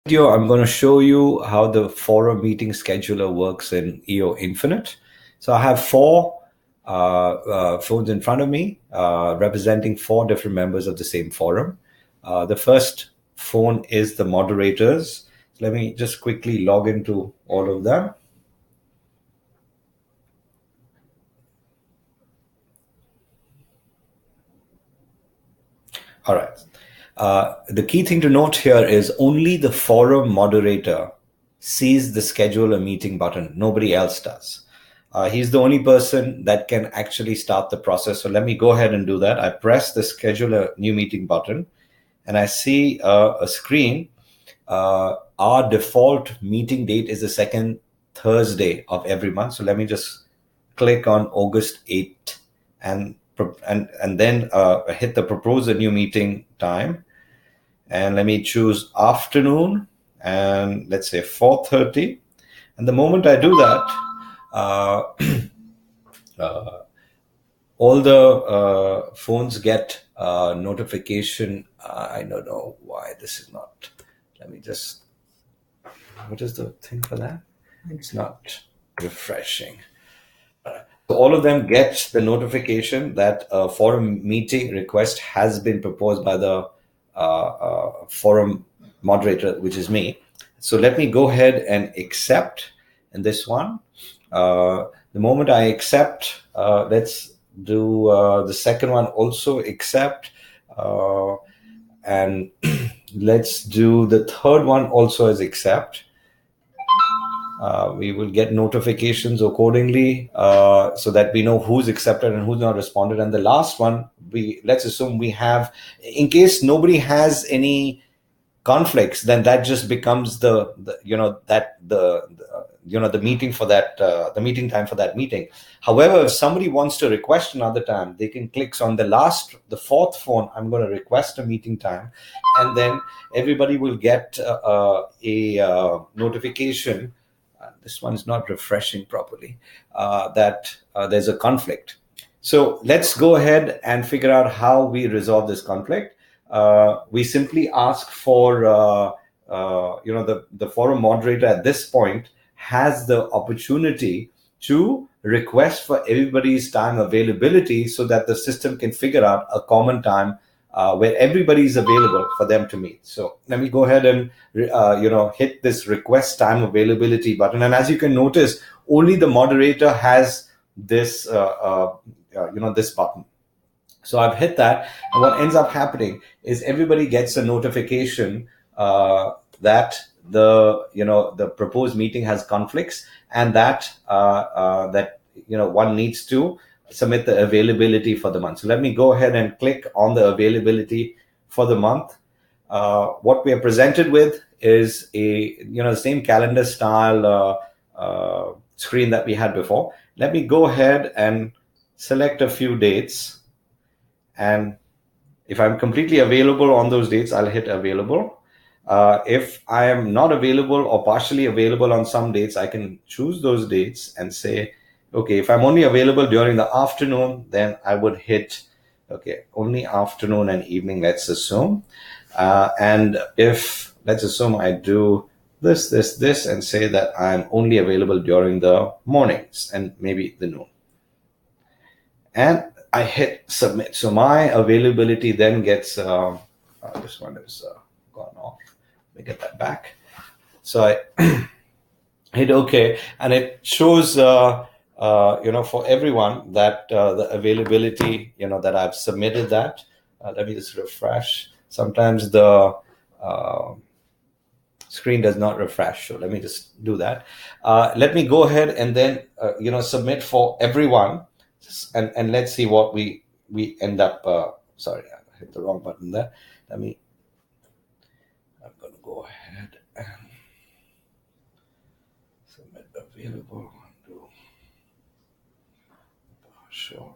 Video, I'm going to show you how the forum meeting scheduler works in EO Infinite. So I have four phones in front of me representing four different members of the same forum. The first phone is the moderators. So let me just quickly log into all of them. All right. The key thing to note here is only the forum moderator sees the schedule a meeting button. Nobody else does. He's the only person that can actually start the process. So let me go ahead and do that. I press the schedule a new meeting button and I see a screen. Our default meeting date is the second Thursday of every month. So let me just click on August 8th and then hit the propose a new meeting time. And let me choose afternoon and let's say 4:30. And the moment I do that, all the phones get notification. I don't know why this is not. Let me just. What is the thing for that? It's not refreshing. So all of them get the notification that a forum meeting request has been proposed by the forum moderator, which is me. So let me go ahead and accept in this one. The moment I accept, let's do the second one also accept. And let's do the third one also as accept. We will get notifications accordingly so that we know who's accepted and who's not responded. And the last one, let's assume we have, in case nobody has any conflicts, then that just becomes the meeting for that, the meeting time for that meeting. However, if somebody wants to request another time, they can click on the fourth phone. I'm going to request a meeting time, and then everybody will get a notification. This one is not refreshing properly, that there's a conflict. So let's go ahead and figure out how we resolve this conflict. We simply ask for, the forum moderator at this point has the opportunity to request for everybody's time availability so that the system can figure out a common time where everybody is available for them to meet. So let me go ahead and hit this request time availability button. And as you can notice, only the moderator has this this button. So I've hit that, and what ends up happening is everybody gets a notification that the proposed meeting has conflicts, and that one needs to submit the availability for the month. So let me go ahead and click on the availability for the month. What we are presented with is the same calendar style screen that we had before. Let me go ahead and select a few dates. And if I'm completely available on those dates, I'll hit available. If I am not available or partially available on some dates, I can choose those dates and say, okay, if I'm only available during the afternoon, then I would hit, okay, only afternoon and evening, let's assume. And if, let's assume I do this, and say that I'm only available during the mornings and maybe the noon. And I hit submit. So my availability then gets, this one is gone off. Let me get that back. So I hit OK, and it shows, for everyone that the availability, that I've submitted that. Let me just refresh. Sometimes the screen does not refresh. So let me just do that. Let me go ahead and then, submit for everyone. And let's see what we end up. Sorry, I hit the wrong button there. I'm going to go ahead and submit available. Do show.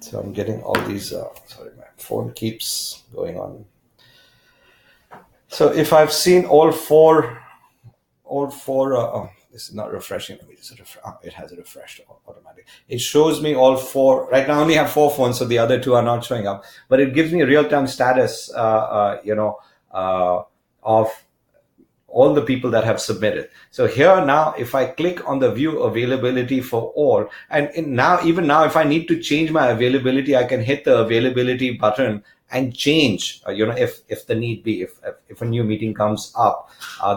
So I'm getting all these. Sorry, my phone keeps going on So if I've seen all four, oh, this is not refreshing. Let me just it has a refreshed automatic. It shows me all four. Right now I only have 4 phones, so the other 2 are not showing up. But it gives me a real-time status, of all the people that have submitted. So here now, if I click on the view availability for all, and even now, if I need to change my availability, I can hit the availability button and change, if the need be, if a new meeting comes up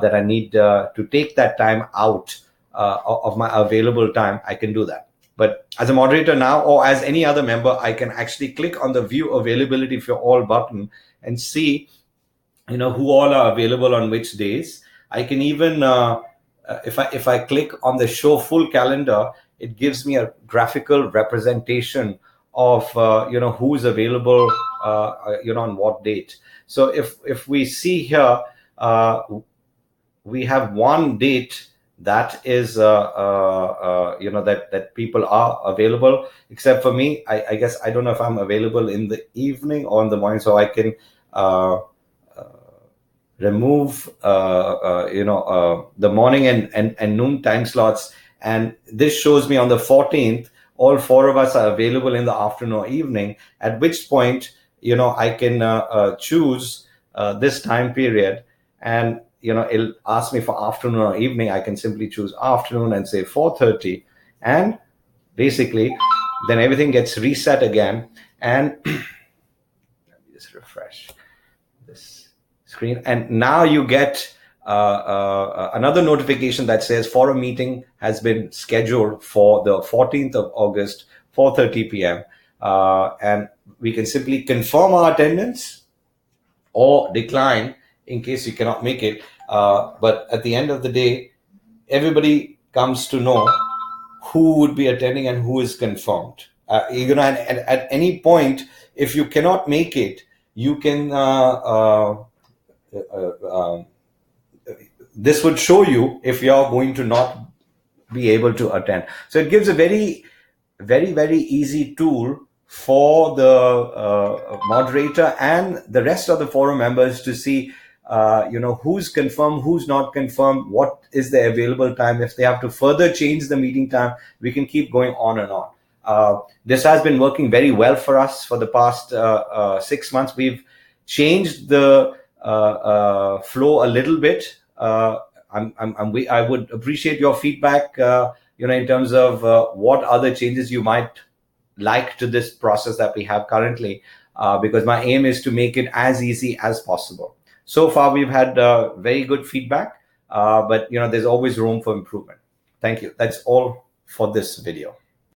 that I need to take that time out of my available time, I can do that. But as a moderator now, or as any other member, I can actually click on the view availability for all button and see, who all are available on which days. I can even, if I click on the show full calendar, it gives me a graphical representation of who's available on what date. So if we see here, we have one date that is that people are available, except for me. I guess I don't know if I'm available in the evening or in the morning, so I can remove the morning and noon time slots, and this shows me on the 14th all 4 of us are available in the afternoon or evening, at which point I can choose this time period, and it'll ask me for afternoon or evening. I can simply choose afternoon and say 4:30, and basically then everything gets reset again. And let me just refresh this screen, and now you get another notification that says forum meeting has been scheduled for the 14th of August, 4:30 p.m. And we can simply confirm our attendance or decline in case you cannot make it. But at the end of the day, everybody comes to know who would be attending and who is confirmed. And at any point, if you cannot make it, you can this would show you if you're going to not be able to attend. So it gives a very, very, very easy tool for the moderator and the rest of the forum members to see who's confirmed, who's not confirmed, what is the available time. If they have to further change the meeting time, we can keep going on and on. This has been working very well for us for the past 6 months. We've changed the flow a little bit. I would appreciate your feedback, in terms of what other changes you might like to this process that we have currently, because my aim is to make it as easy as possible. So far, we've had very good feedback, but there's always room for improvement. Thank you. That's all for this video.